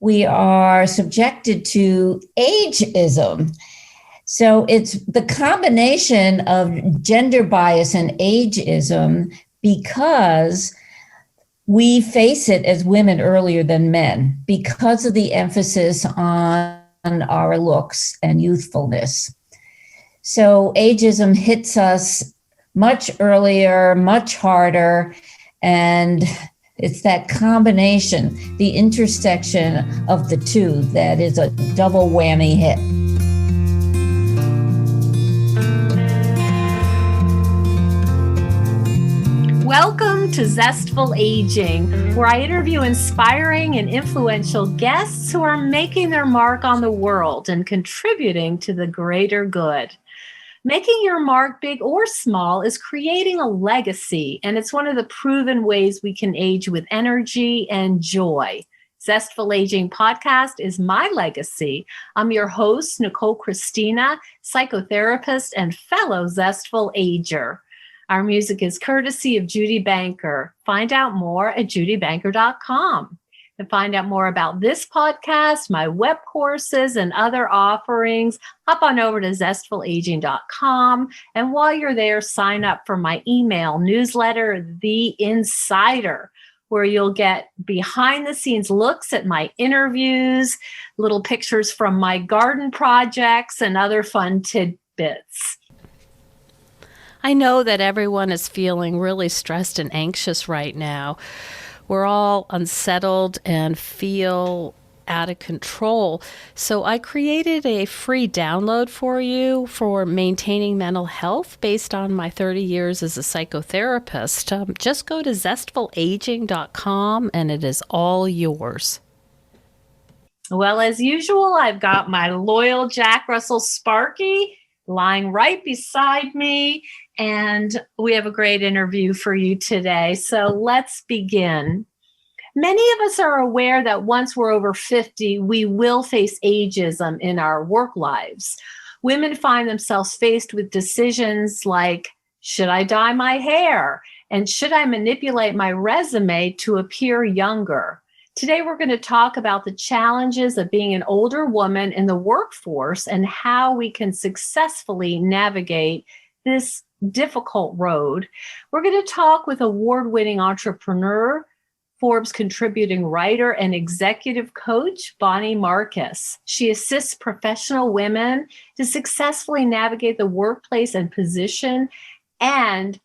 we are subjected to ageism. So it's the combination of gender bias and ageism because we face it as women earlier than men because of the emphasis on our looks and youthfulness. So ageism hits us much earlier, much harder, and it's that combination, the intersection of the two, that is a double whammy hit. Welcome to Zestful Aging, where I interview inspiring and influential guests who are making their mark on the world and contributing to the greater good. Making your mark, big or small, is creating a legacy, and it's one of the proven ways we can age with energy and joy. Zestful Aging podcast is my legacy. I'm your host, Nicole Christina, psychotherapist and fellow Zestful Ager. Our music is courtesy of Judy Banker. Find out more at judybanker.com. To find out more about this podcast, my web courses, and other offerings, hop on over to zestfulaging.com. And while you're there, sign up for my email newsletter, The Insider, where you'll get behind the scenes looks at my interviews, little pictures from my garden projects, and other fun tidbits. I know that everyone is feeling really stressed and anxious right now. We're all unsettled and feel out of control. So I created a free download for you for maintaining mental health based on my 30 years as a psychotherapist. Just go to zestfulaging.com and it is all yours. Well, as usual, I've got my loyal Jack Russell Sparky lying right beside me, and we have a great interview for you today. So let's begin. Many of us are aware that once we're over 50, we will face ageism in our work lives. Women find themselves faced with decisions like, should I dye my hair? And should I manipulate my resume to appear younger? Today, we're going to talk about the challenges of being an older woman in the workforce and how we can successfully navigate this difficult road. We're going to talk with award-winning entrepreneur, Forbes contributing writer, and executive coach, Bonnie Marcus. She assists professional women to successfully navigate the workplace and position and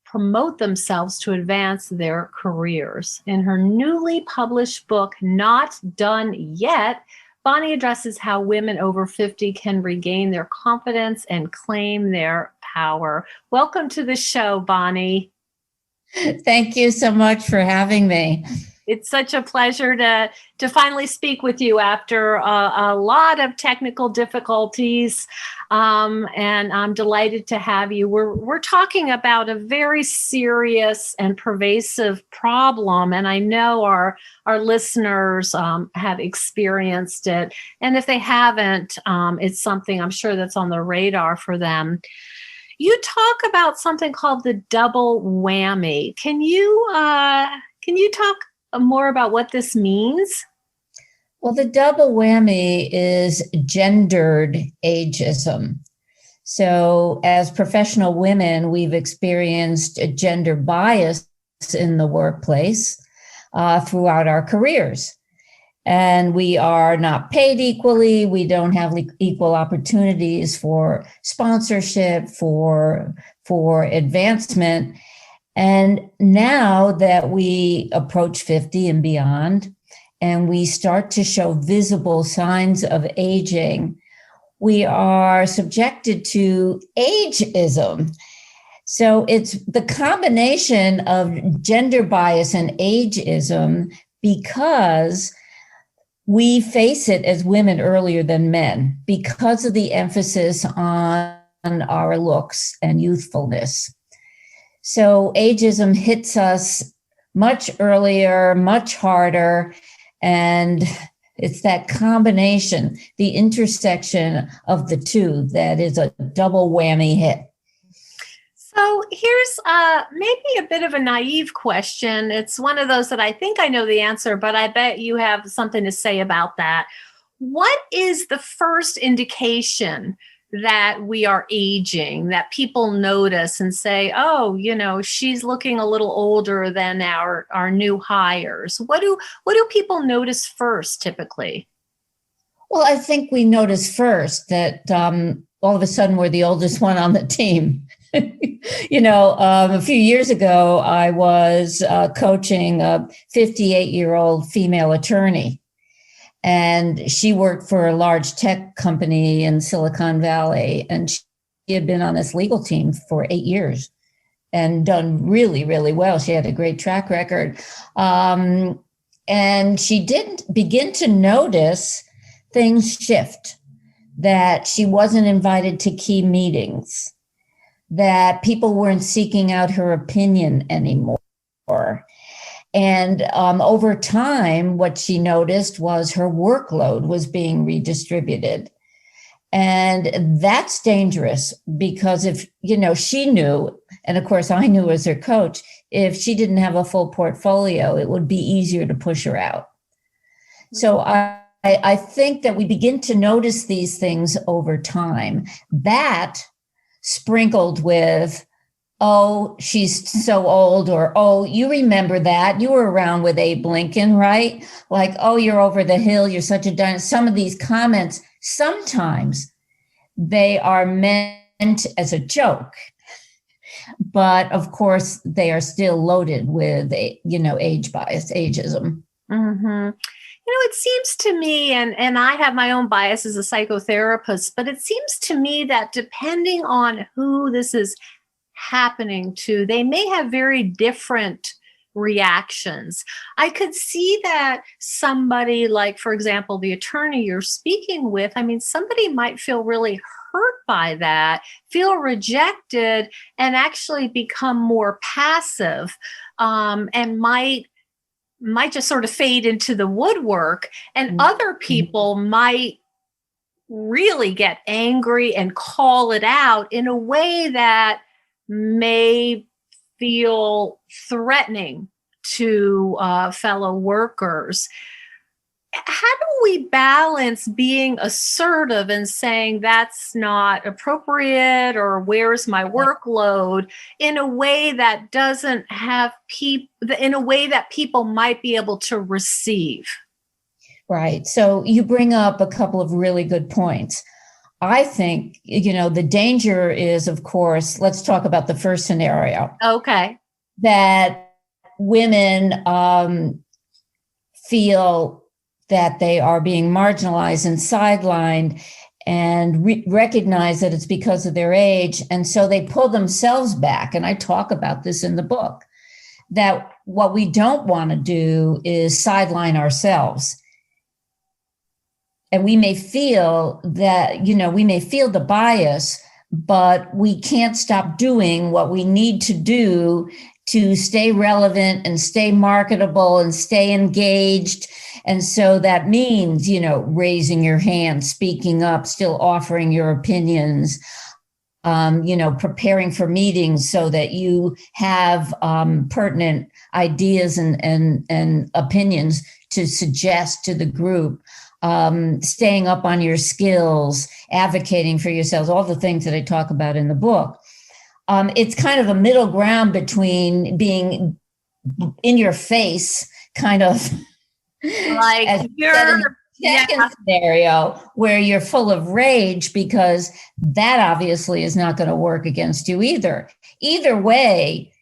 promote themselves to advance their careers. In her newly published book, Not Done Yet, Bonnie addresses how women over 50 can regain their confidence and claim their power. Welcome to the show, Bonnie. Thank you so much for having me. It's such a pleasure to finally speak with you after a lot of technical difficulties, and I'm delighted to have you. We're talking about a very serious and pervasive problem, and I know our listeners have experienced it, and if they haven't, it's something I'm sure that's on the radar for them. You talk about something called the double whammy. Can you talk more about what this means? Well, the double whammy is gendered ageism. So as professional women, we've experienced a gender bias in the workplace throughout our careers. And we are not paid equally. We don't have equal opportunities for sponsorship, for advancement. And now that we approach 50 and beyond, and we start to show visible signs of aging, we are subjected to ageism. So it's the combination of gender bias and ageism because we face it as women earlier than men because of the emphasis on our looks and youthfulness. So ageism hits us much earlier, much harder, and it's that combination, the intersection of the two, that is a double whammy hit. So here's maybe a bit of a naive question. It's one of those that I think I know the answer, but I bet you have something to say about that. What is the first indication that we are aging, that people notice and say, oh, she's looking a little older than our new hires? What do people notice first typically? Well, I think we notice first that all of a sudden we're the oldest one on the team. A few years ago, I was coaching a 58-year-old female attorney, and she worked for a large tech company in Silicon Valley, and she had been on this legal team for 8 years and done really, really well. She had a great track record. And she did begin to notice things shift, that she wasn't invited to key meetings, that people weren't seeking out her opinion anymore. And over time, what she noticed was her workload was being redistributed. And that's dangerous because if, she knew, and of course I knew as her coach, if she didn't have a full portfolio, it would be easier to push her out. So I think that we begin to notice these things over time. That sprinkled with, oh, she's so old, or, oh, you remember that. You were around with Abe Lincoln, right? Like, oh, you're over the hill. You're such a dinosaur. Some of these comments, sometimes they are meant as a joke. But of course, they are still loaded with, age bias, ageism. Mm-hmm. It seems to me, and I have my own bias as a psychotherapist, but it seems to me that depending on who this is happening to, they may have very different reactions. I could see that somebody like, for example, the attorney you're speaking with, somebody might feel really hurt by that, feel rejected, and actually become more passive, and might just sort of fade into the woodwork. And other people might really get angry and call it out in a way that may feel threatening to fellow workers. How do we balance being assertive and saying that's not appropriate, or where's my workload, in a way that doesn't have in a way that people might be able to receive? Right. So you bring up a couple of really good points. I think, the danger is, of course, let's talk about the first scenario. Okay. That women feel that they are being marginalized and sidelined, and recognize that it's because of their age. And so they pull themselves back. And I talk about this in the book, that what we don't want to do is sideline ourselves. And we may feel that, we may feel the bias, but we can't stop doing what we need to do to stay relevant and stay marketable and stay engaged. And so that means, raising your hand, speaking up, still offering your opinions, preparing for meetings so that you have pertinent ideas and opinions to suggest to the group, staying up on your skills, advocating for yourselves, all the things that I talk about in the book. It's kind of a middle ground between being in your face, kind of like you're second scenario where you're full of rage, because that obviously is not going to work against you either. Either way,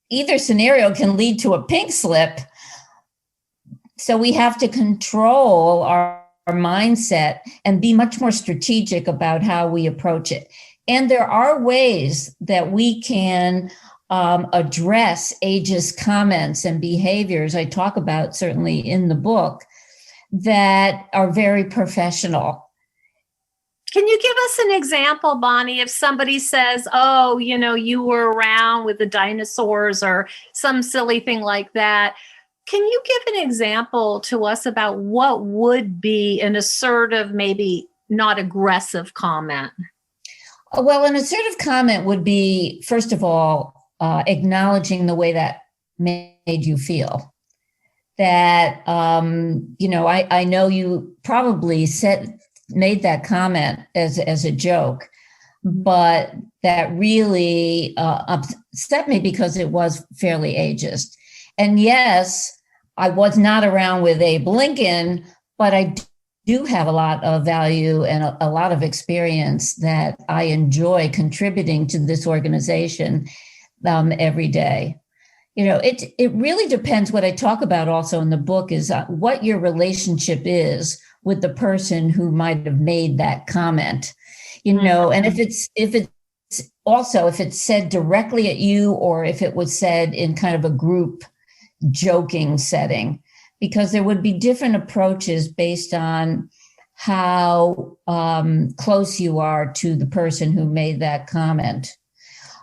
either scenario can lead to a pink slip. So we have to control our mindset and be much more strategic about how we approach it. And there are ways that we can address ageist comments and behaviors I talk about certainly in the book that are very professional. Can you give us an example, Bonnie, if somebody says, oh, you were around with the dinosaurs or some silly thing like that? Can you give an example to us about what would be an assertive, maybe not aggressive comment? Well, an assertive comment would be, first of all, acknowledging the way that made you feel. That, I know you probably made that comment as a joke, but that really upset me because it was fairly ageist. And yes, I was not around with Abe Lincoln, but I do have a lot of value and a lot of experience that I enjoy contributing to this organization every day. It really depends. What I talk about also in the book is what your relationship is with the person who might have made that comment. And if it's said directly at you, or if it was said in kind of a group joking setting, because there would be different approaches based on how close you are to the person who made that comment.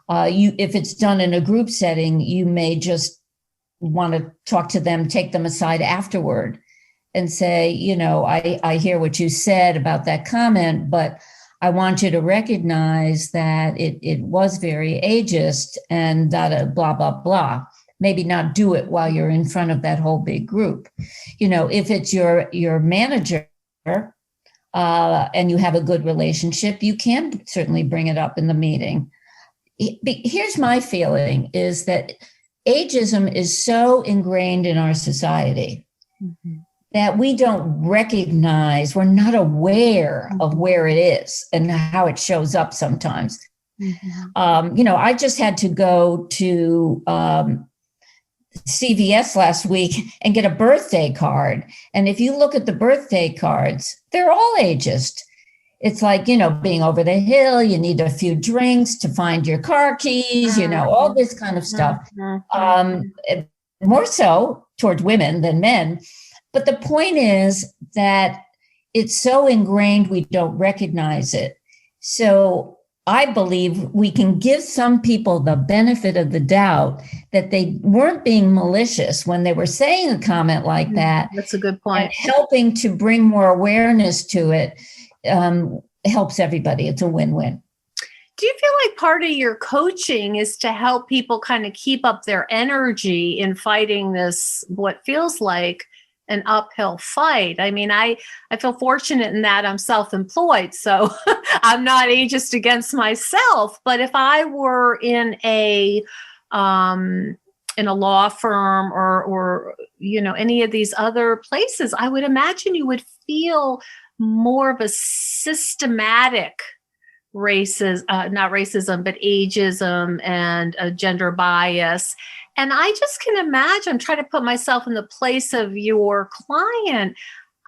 If it's done in a group setting, you may just want to talk to them, take them aside afterward and say, I hear what you said about that comment, but I want you to recognize that it was very ageist and blah, blah, blah. Maybe not do it while you're in front of that whole big group. If it's your manager and you have a good relationship, you can certainly bring it up in the meeting. Here's my feeling is that ageism is so ingrained in our society that we don't recognize, we're not aware of where it is and how it shows up sometimes. I just had to go to CVS last week and get a birthday card. And if you look at the birthday cards, they're all ageist. It's like, being over the hill, you need a few drinks to find your car keys, all this kind of stuff. More so towards women than men. But the point is that it's so ingrained, we don't recognize it. So I believe we can give some people the benefit of the doubt that they weren't being malicious when they were saying a comment like that. That's a good point. And helping to bring more awareness to it helps everybody. It's a win-win. Do you feel like part of your coaching is to help people kind of keep up their energy in fighting this, what feels like an uphill fight? I mean, I feel fortunate in that I'm self-employed, so I'm not ageist against myself. But if I were in a law firm or any of these other places, I would imagine you would feel more of a systematic not racism, but ageism and gender bias. And I just can imagine, try to put myself in the place of your client.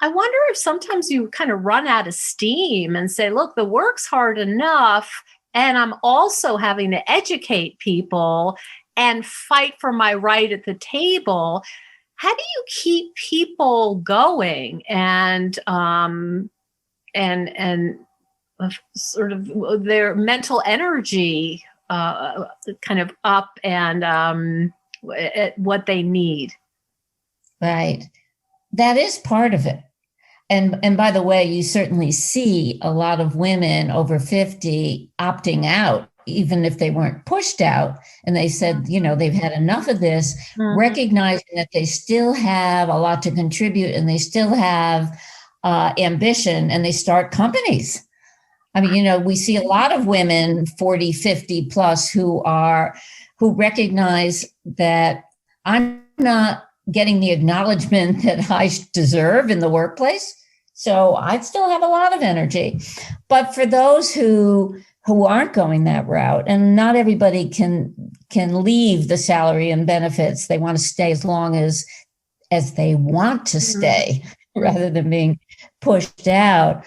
I wonder if sometimes you kind of run out of steam and say, look, the work's hard enough, and I'm also having to educate people and fight for my right at the table. How do you keep people going and sort of their mental energy kind of up and at what they need? Right. That is part of it. And by the way, you certainly see a lot of women over 50 opting out, even if they weren't pushed out. And they said, they've had enough of this, recognizing that they still have a lot to contribute and they still have ambition, and they start companies. I mean, we see a lot of women 40, 50 plus who recognize that I'm not getting the acknowledgement that I deserve in the workplace. So I still have a lot of energy. But for those who aren't going that route, and not everybody can leave the salary and benefits, they want to stay as long as they want to stay rather than being pushed out.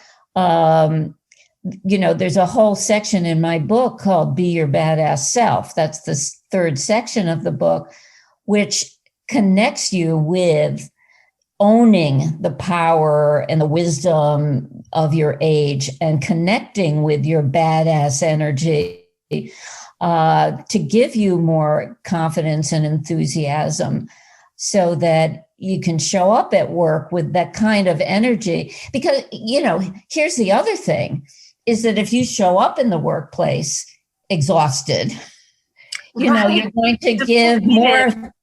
There's a whole section in my book called Be Your Badass Self. That's the third section of the book, which connects you with owning the power and the wisdom of your age and connecting with your badass energy to give you more confidence and enthusiasm so that you can show up at work with that kind of energy. Because, here's the other thing. is that if you show up in the workplace exhausted, you're going to give more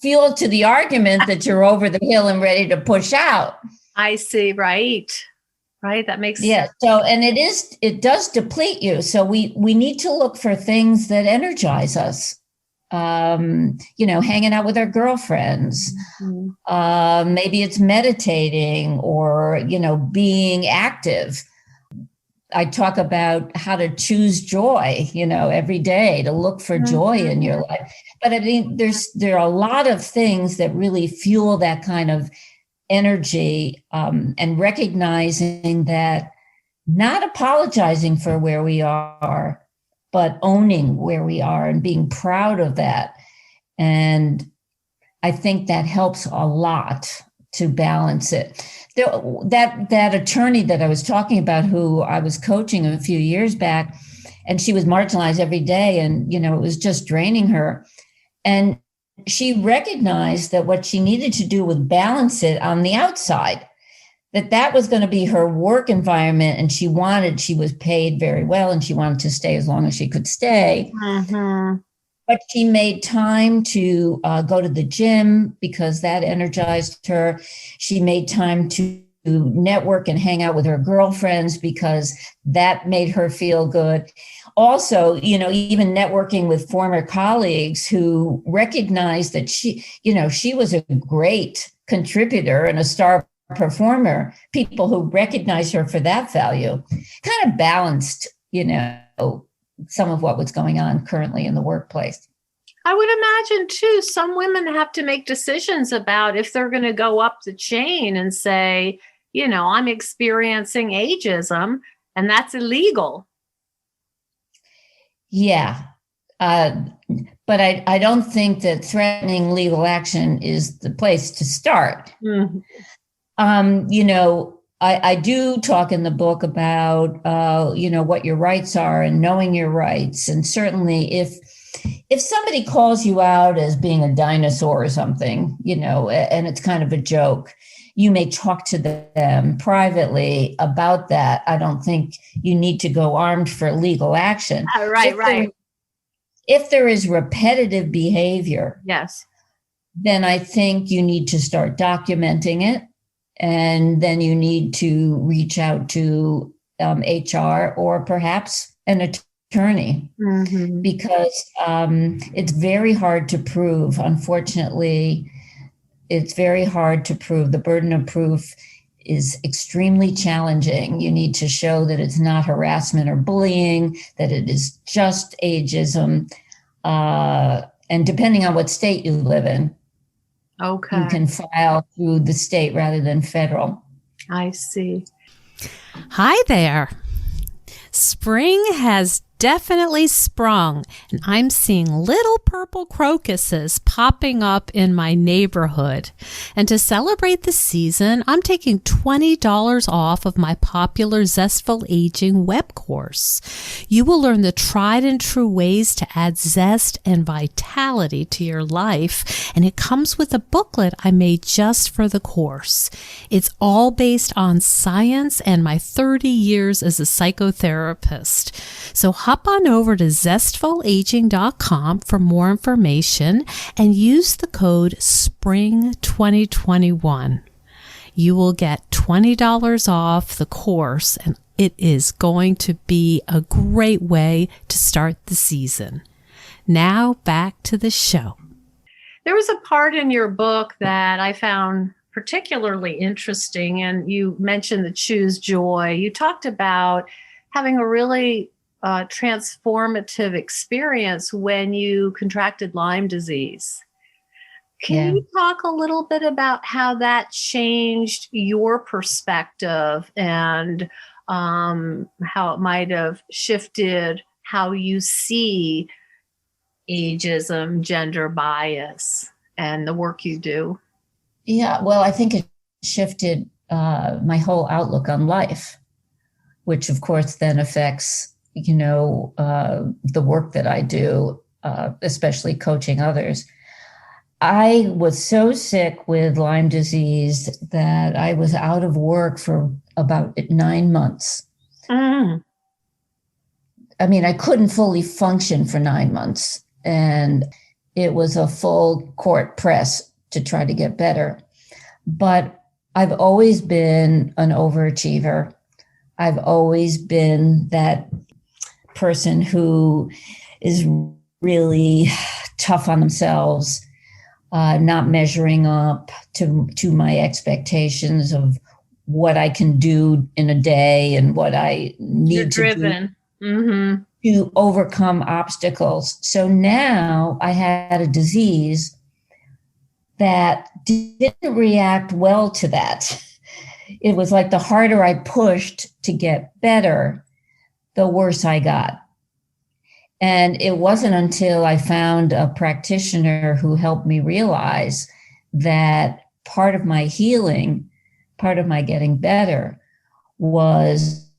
fuel to the argument that you're over the hill and ready to push out. I see. Right. That makes sense. So, and it does deplete you. So we need to look for things that energize us. Hanging out with our girlfriends. Mm-hmm. Maybe it's meditating or, being active. I talk about how to choose joy, every day, to look for joy in your life. But I mean, there are a lot of things that really fuel that kind of energy, and recognizing that, not apologizing for where we are, but owning where we are and being proud of that. And I think that helps a lot to balance it. That attorney that I was talking about, who I was coaching a few years back, and she was marginalized every day, and it was just draining her. And she recognized that what she needed to do was balance it on the outside, that was going to be her work environment, and she was paid very well, and she wanted to stay as long as she could stay. Mm-hmm. But she made time to go to the gym because that energized her. She made time to network and hang out with her girlfriends because that made her feel good. Also, even networking with former colleagues who recognized that she was a great contributor and a star performer, people who recognized her for that value, kind of balanced, some of what was going on currently in the workplace. I would imagine too, some women have to make decisions about if they're going to go up the chain and say, I'm experiencing ageism, and that's illegal. Yeah. But I don't think that threatening legal action is the place to start. Mm-hmm. I do talk in the book about, what your rights are and knowing your rights. And certainly if somebody calls you out as being a dinosaur or something, and it's kind of a joke, you may talk to them privately about that. I don't think you need to go armed for legal action. Right. If there is repetitive behavior, yes, then I think you need to start documenting it. And then you need to reach out to HR or perhaps an attorney, mm-hmm. because it's very hard to prove. Unfortunately, it's very hard to prove. The burden of proof is extremely challenging. You need to show that it's not harassment or bullying, that it is just ageism. And depending on what state you live in, okay, you can file through the state rather than federal. I see. Hi there. Spring has definitely sprung, and I'm seeing little purple crocuses popping up in my neighborhood. And to celebrate the season, I'm taking $20 off of my popular Zestful Aging web course. You will learn the tried and true ways to add zest and vitality to your life, and it comes with a booklet I made just for the course. It's all based on science and my 30 years as a psychotherapist. So hop on over to zestfulaging.com for more information and use the code SPRING2021. You will get $20 off the course, and it is going to be a great way to start the season. Now back to the show. There was a part in your book that I found particularly interesting, and you mentioned the choose joy. You talked about having a really transformative experience when you contracted Lyme disease. Can you talk a little bit about how that changed your perspective and how it might have shifted how you see ageism, gender bias, and the work you do? Yeah, well, I think it shifted my whole outlook on life, which of course then affects the work that I do, especially coaching others. I was so sick with Lyme disease that I was out of work for about 9 months. Mm. I mean, I couldn't fully function for 9 months, and it was a full court press to try to get better. But I've always been an overachiever. I've always been that person who is really tough on themselves, not measuring up to my expectations of what I can do in a day and what I need to do to overcome obstacles. So now I had a disease that didn't react well to that. It was like the harder I pushed to get better, the worse I got. And it wasn't until I found a practitioner who helped me realize that part of my healing, part of my getting better, was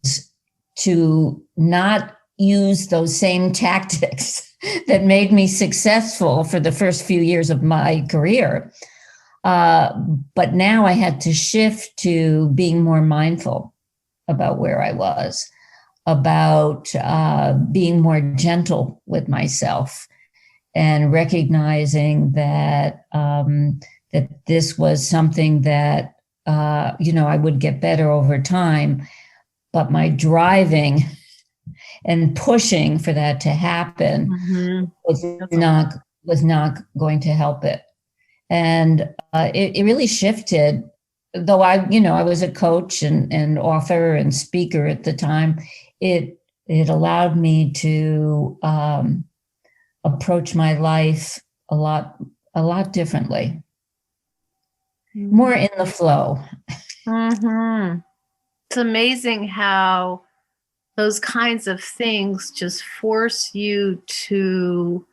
to not use those same tactics that made me successful for the first few years of my career. But now I had to shift to being more mindful about where I was, about being more gentle with myself, and recognizing that that this was something that I would get better over time, but my driving and pushing for that to happen was not going to help it. And it really shifted. Though I was a coach and author and speaker at the time, it allowed me to approach my life a lot differently, more in the flow. It's amazing how those kinds of things just force you to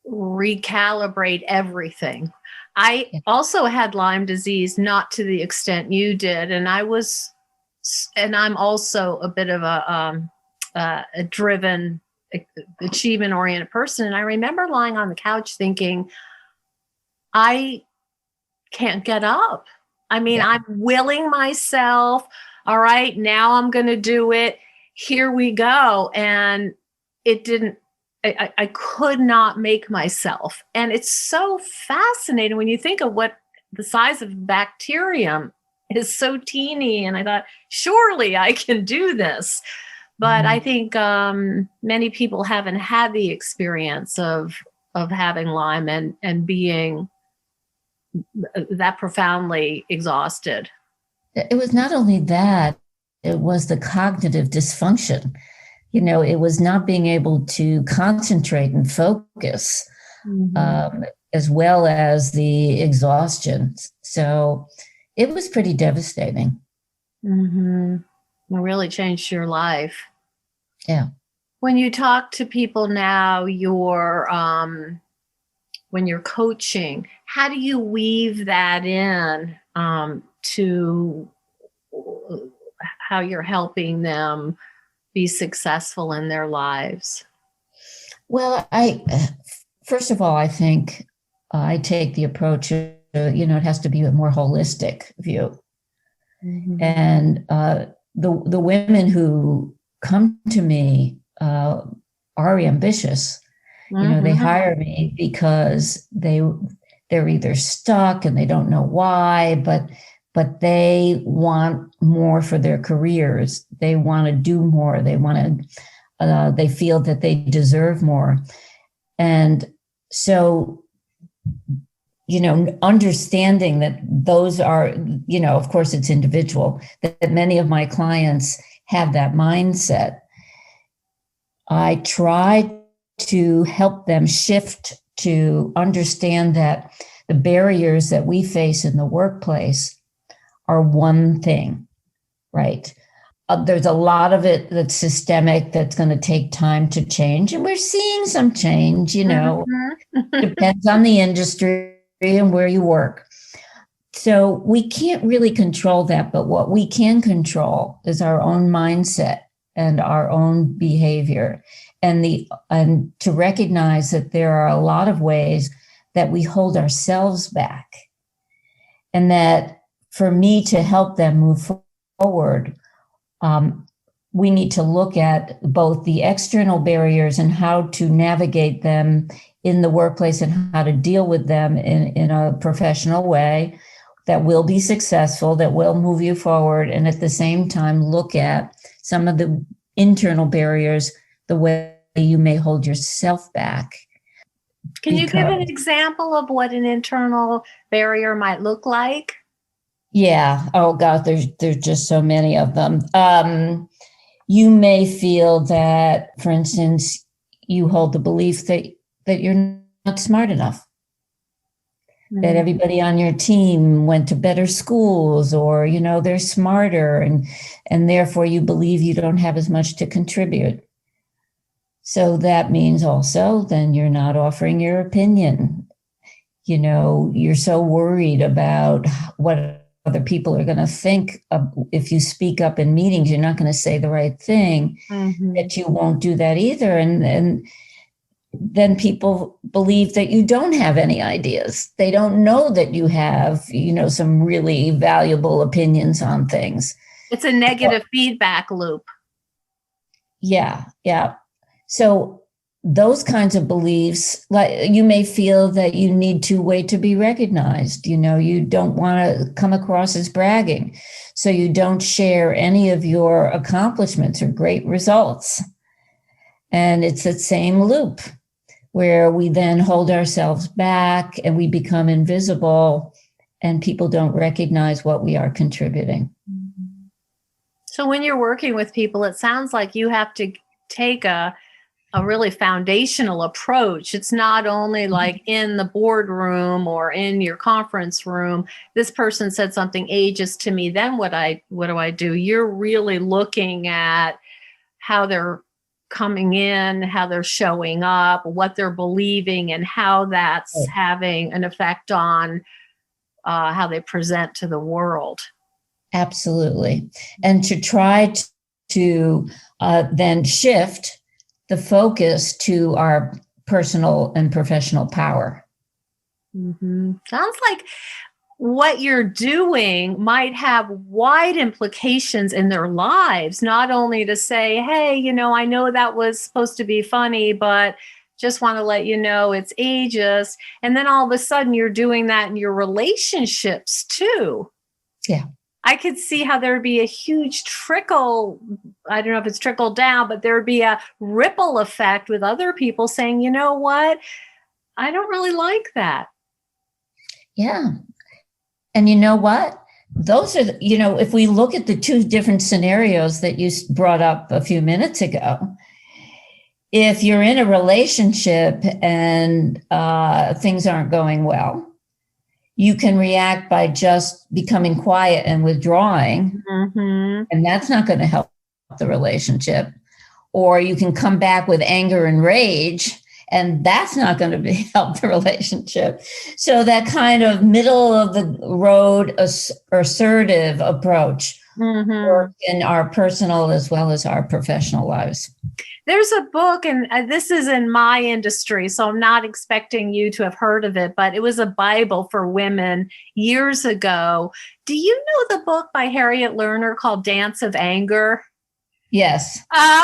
recalibrate everything. I also had Lyme disease, not to the extent you did, and I'm also a bit of a driven, achievement-oriented person. And I remember lying on the couch thinking, I can't get up. I mean, I'm willing myself. All right, now I'm going to do it. Here we go. And it didn't, I could not make myself. And it's so fascinating when you think of what the size of bacterium is, so teeny. And I thought, surely I can do this. But I think many people haven't had the experience of having Lyme and being that profoundly exhausted. It was not only that, it was the cognitive dysfunction. It was not being able to concentrate and focus, as well as the exhaustion. So it was pretty devastating. It really changed your life. Yeah. When you talk to people now, when you're coaching, how do you weave that in to how you're helping them be successful in their lives? Well, first of all, I think I take the approach of, it has to be a more holistic view. And the women who come to me are ambitious. They hire me because they're either stuck and they don't know why, but they want more for their careers. They want to do more. They feel that they deserve more. And so, understanding that those are, of course it's individual, that many of my clients have that mindset. I try to help them shift to understand that the barriers that we face in the workplace are one thing, right? There's a lot of it that's systemic, that's going to take time to change. And we're seeing some change, depends on the industry and where you work. So we can't really control that, but what we can control is our own mindset and our own behavior, and to recognize that there are a lot of ways that we hold ourselves back, and that for me to help them move forward, we need to look at both the external barriers and how to navigate them in the workplace and how to deal with them in a professional way that will be successful, that will move you forward. And at the same time, look at some of the internal barriers, the way you may hold yourself back. Can you give an example of what an internal barrier might look like? Yeah. Oh God, there's just so many of them. You may feel that, for instance, you hold the belief that you're not smart enough, that everybody on your team went to better schools, or, they're smarter, and therefore you believe you don't have as much to contribute. So that means also then you're not offering your opinion. You're so worried about what other people are going to think if you speak up in meetings. You're not going to say the right thing, that you won't do that either. And then people believe that you don't have any ideas. They don't know that you have, some really valuable opinions on things. It's a negative feedback loop. Yeah. So those kinds of beliefs, like you may feel that you need to wait to be recognized. You don't want to come across as bragging. So you don't share any of your accomplishments or great results. And it's that same loop where we then hold ourselves back and we become invisible and people don't recognize what we are contributing. So when you're working with people, it sounds like you have to take a really foundational approach. It's not only like in the boardroom or in your conference room, this person said something ageist to me, then what do I do? You're really looking at how they're coming in, how they're showing up, what they're believing, and how that's having an effect on how they present to the world. Absolutely. And to try to then shift the focus to our personal and professional power. Sounds like what you're doing might have wide implications in their lives, not only to say, hey, I know that was supposed to be funny, but just want to let you know it's ageist. And then all of a sudden you're doing that in your relationships too. Yeah. I could see how there would be a huge trickle. I don't know if it's trickle down, but there would be a ripple effect with other people saying, you know what? I don't really like that. Yeah. And you know what? Those are, if we look at the two different scenarios that you brought up a few minutes ago, if you're in a relationship and things aren't going well, you can react by just becoming quiet and withdrawing, and that's not going to help the relationship. Or you can come back with anger and rage, and that's not going to help the relationship. So that kind of middle of the road assertive approach works in our personal as well as our professional lives. There's a book, and this is in my industry, so I'm not expecting you to have heard of it, but it was a Bible for women years ago. Do you know the book by Harriet Lerner called Dance of Anger? Yes.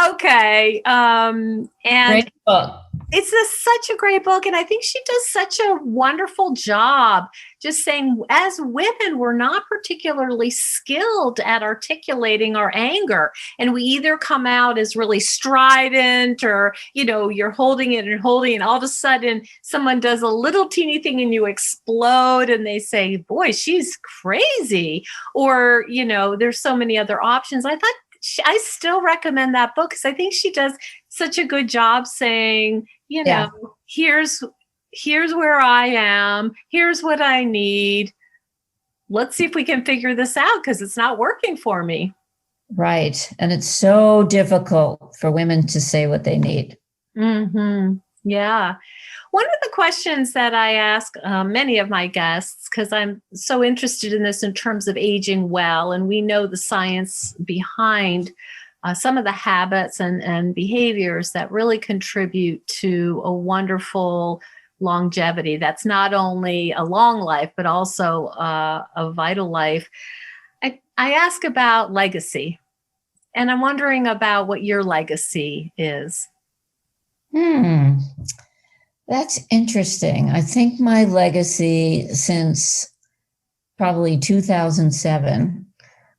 Okay. And great book. It's such a great book. And I think she does such a wonderful job just saying, as women, we're not particularly skilled at articulating our anger. And we either come out as really strident or, you're holding it and holding it. And all of a sudden, someone does a little teeny thing and you explode and they say, boy, she's crazy. Or, there's so many other options. I still recommend that book because I think she does such a good job saying, here's where I am. Here's what I need. Let's see if we can figure this out because it's not working for me. Right. And it's so difficult for women to say what they need. Yeah. One of the questions that I ask many of my guests, because I'm so interested in this in terms of aging well, and we know the science behind some of the habits and behaviors that really contribute to a wonderful longevity. That's not only a long life, but also a vital life. I ask about legacy. And I'm wondering about what your legacy is. That's interesting. I think my legacy since probably 2007,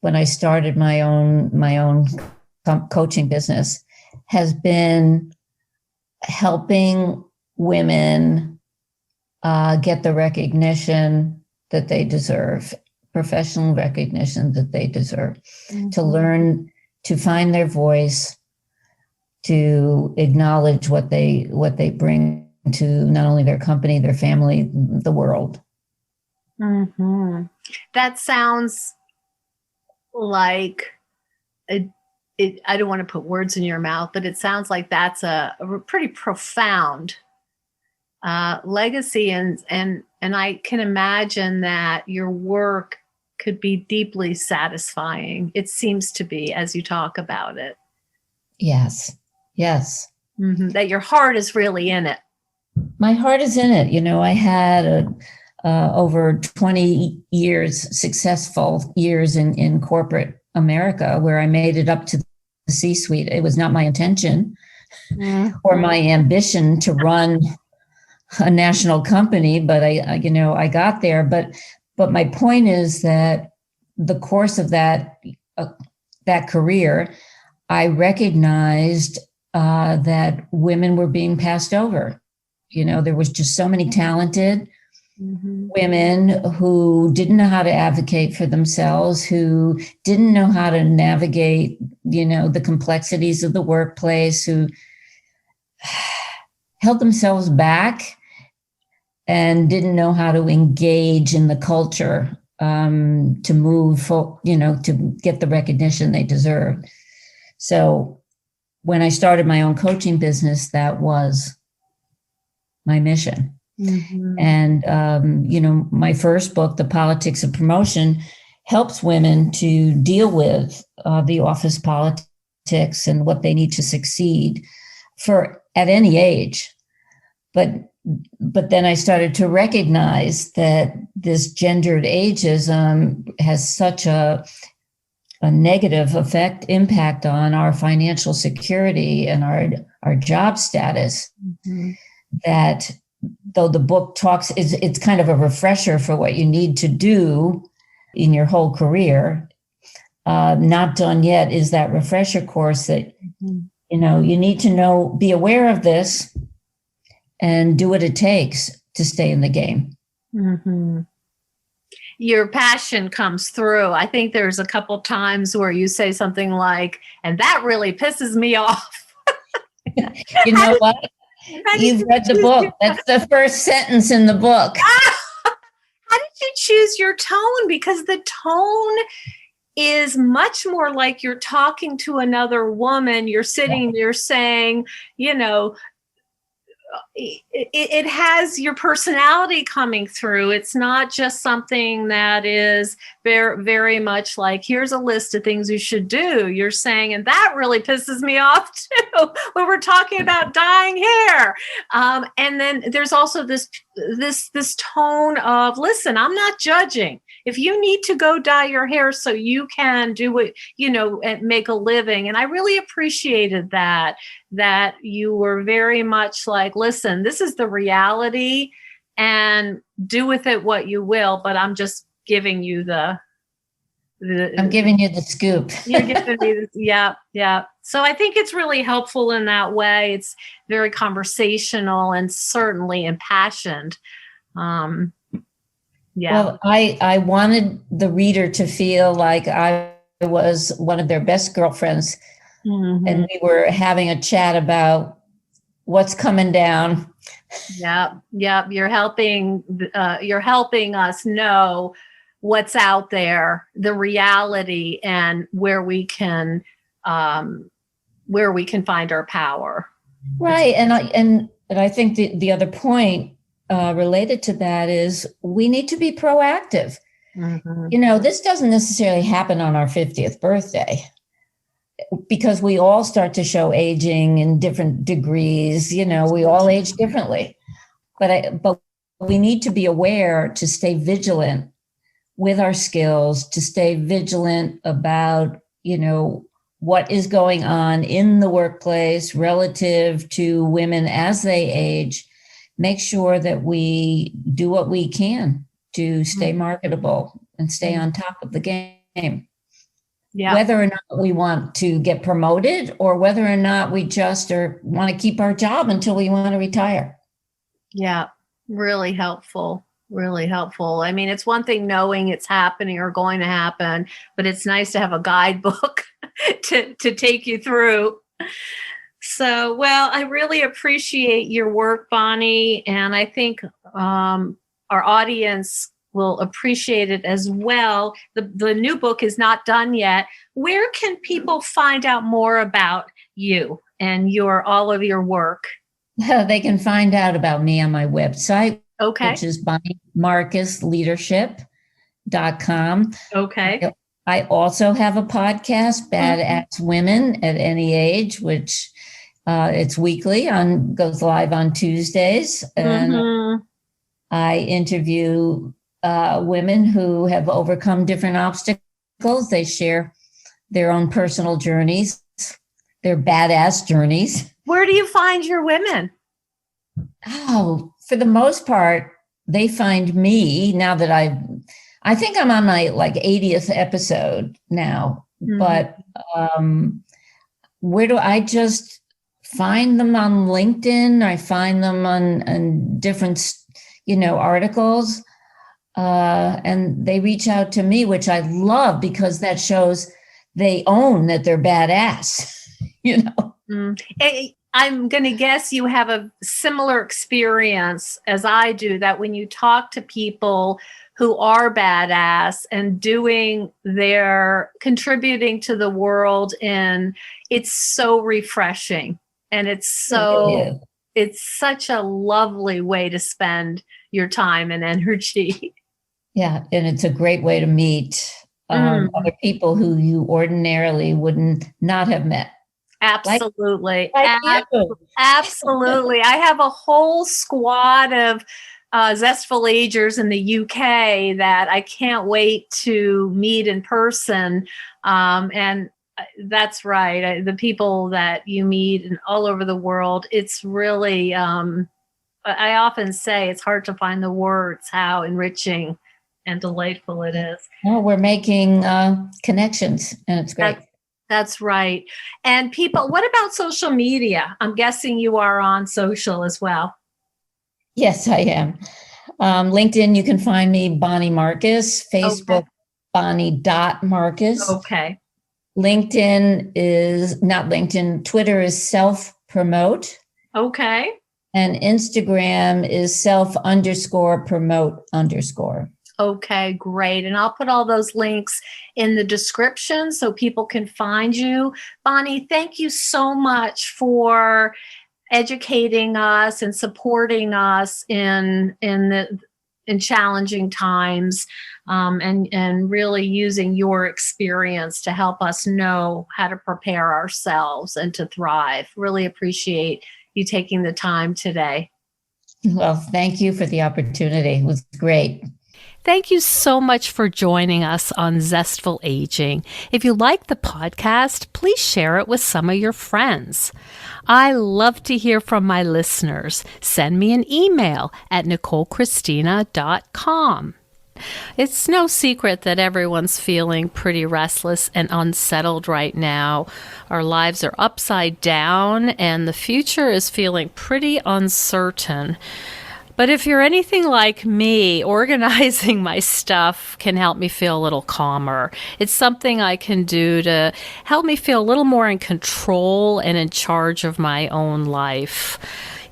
when I started my own coaching business, has been helping women get the recognition that they deserve, professional recognition that they deserve, to learn to find their voice, to acknowledge what they bring to not only their company, their family, the world. That sounds like I don't want to put words in your mouth, but it sounds like that's a pretty profound legacy, and I can imagine that your work could be deeply satisfying. It seems to be, as you talk about it. Yes. That your heart is really in it. My heart is in it. I had over 20 years, successful years in corporate America, where I made it up to the C-suite. It was not my intention or my ambition to run a national company, but I got there. But my point is that the course of that career, I recognized that women were being passed over. There was just so many talented women who didn't know how to advocate for themselves, who didn't know how to navigate, the complexities of the workplace, who held themselves back and didn't know how to engage in the culture to move, to get the recognition they deserved. So when I started my own coaching business, that was my mission. And, my first book, The Politics of Promotion, helps women to deal with the office politics and what they need to succeed at any age. But then I started to recognize that this gendered ageism has such a negative impact on our financial security and our job status, that though the book it's kind of a refresher for what you need to do in your whole career. Not done yet is that refresher course that, you need to be aware of this and do what it takes to stay in the game. Your passion comes through. I think there's a couple times where you say something like, and that really pisses me off. You know what? You've read the book. That's the first sentence in the book. How did you choose your tone? Because the tone is much more like you're talking to another woman. You're sitting there saying, it has your personality coming through. It's not just something that is very, very much like, here's a list of things you should do. You're saying, and that really pisses me off too, when we're talking about dyeing hair. And then there's also this tone of, listen, I'm not judging. If you need to go dye your hair so you can do it, and make a living. And I really appreciated that you were very much like, listen, this is the reality and do with it what you will, but I'm just giving you I'm giving you the scoop. You're giving me this. Yeah. So I think it's really helpful in that way. It's very conversational and certainly impassioned. Well, I wanted the reader to feel like I was one of their best girlfriends, and we were having a chat about what's coming down. Yeah. You're helping us know what's out there, the reality, and where we can find our power. Right, and I think the other point related to that is we need to be proactive. This doesn't necessarily happen on our 50th birthday, because we all start to show aging in different degrees. We all age differently, but we need to be aware to stay vigilant with our skills, to stay vigilant about, what is going on in the workplace relative to women as they age, make sure that we do what we can to stay marketable and stay on top of the game. Yeah. Whether or not we want to get promoted or whether or not we just want to keep our job until we want to retire. Yeah, really helpful. Really helpful. I mean, it's one thing knowing it's happening or going to happen, but it's nice to have a guidebook to take you through. So, well, I really appreciate your work, Bonnie, and I think our audience will appreciate it as well. The new book is not done yet. Where can people find out more about you and all of your work? They can find out about me on my website, Okay. which is bonniemarcusleadership.com. Okay. I also have a podcast, Badass Women at Any Age, which it's weekly, goes live on Tuesdays. And I interview women who have overcome different obstacles. They share their own personal journeys, their badass journeys. Where do you find your women? Oh, for the most part, they find me now that I think I'm on my 80th episode now, but where do I just find them on LinkedIn? I find them on different, articles, and they reach out to me, which I love because that shows they own that they're badass, I'm going to guess you have a similar experience as I do, that when you talk to people who are badass and contributing to the world, and it's so refreshing, and it's such a lovely way to spend your time and energy. Yeah, and it's a great way to meet other people who you ordinarily wouldn't not have met. Absolutely. Like you. Absolutely. I have a whole squad of zestful agers in the UK that I can't wait to meet in person. And that's right. The people that you meet all over the world, it's really, I often say it's hard to find the words how enriching and delightful it is. Well, we're making connections, and it's great. That's right. And people, what about social media? I'm guessing you are on social as well. Yes, I am. LinkedIn, you can find me, Bonnie Marcus. Facebook, Bonnie.Marcus. Okay. LinkedIn is not LinkedIn. Twitter is self-promote. Okay. And Instagram is self_promote_. Okay, great. And I'll put all those links in the description so people can find you. Bonnie, thank you so much for educating us and supporting us in challenging times, and really using your experience to help us know how to prepare ourselves and to thrive. Really appreciate you taking the time today. Well, thank you for the opportunity. It was great. Thank you so much for joining us on Zestful Aging. If you like the podcast, please share it with some of your friends. I love to hear from my listeners. Send me an email at NicoleChristina.com. It's no secret that everyone's feeling pretty restless and unsettled right now. Our lives are upside down and the future is feeling pretty uncertain. But if you're anything like me, organizing my stuff can help me feel a little calmer. It's something I can do to help me feel a little more in control and in charge of my own life.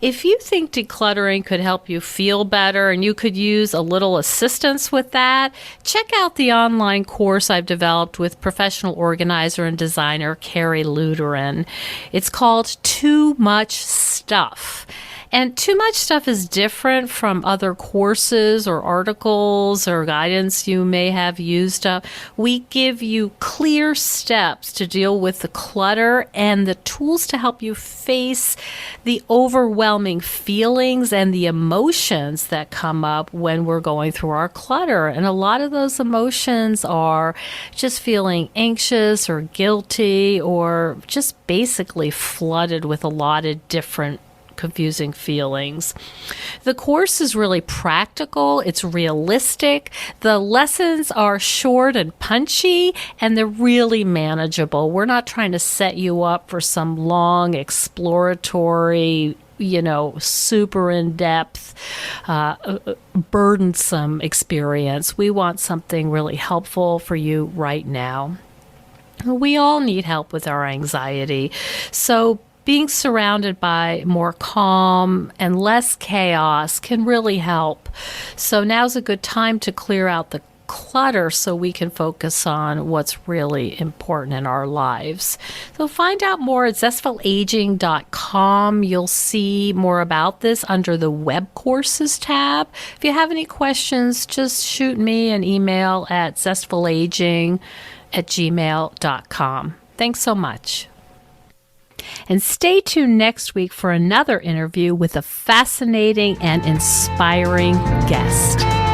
If you think decluttering could help you feel better and you could use a little assistance with that, check out the online course I've developed with professional organizer and designer Carrie Luderin. It's called Too Much Stuff. And too much stuff is different from other courses or articles or guidance you may have used up. We give you clear steps to deal with the clutter and the tools to help you face the overwhelming feelings and the emotions that come up when we're going through our clutter. And a lot of those emotions are just feeling anxious or guilty or just basically flooded with a lot of different confusing feelings. The course is really practical. It's realistic. The lessons are short and punchy, and they're really manageable. We're not trying to set you up for some long exploratory, super in-depth, burdensome experience. We want something really helpful for you right now. We all need help with our anxiety. So being surrounded by more calm and less chaos can really help. So now's a good time to clear out the clutter so we can focus on what's really important in our lives. So find out more at zestfulaging.com. You'll see more about this under the web courses tab. If you have any questions, just shoot me an email at zestfulaging@gmail.com. Thanks so much. And stay tuned next week for another interview with a fascinating and inspiring guest.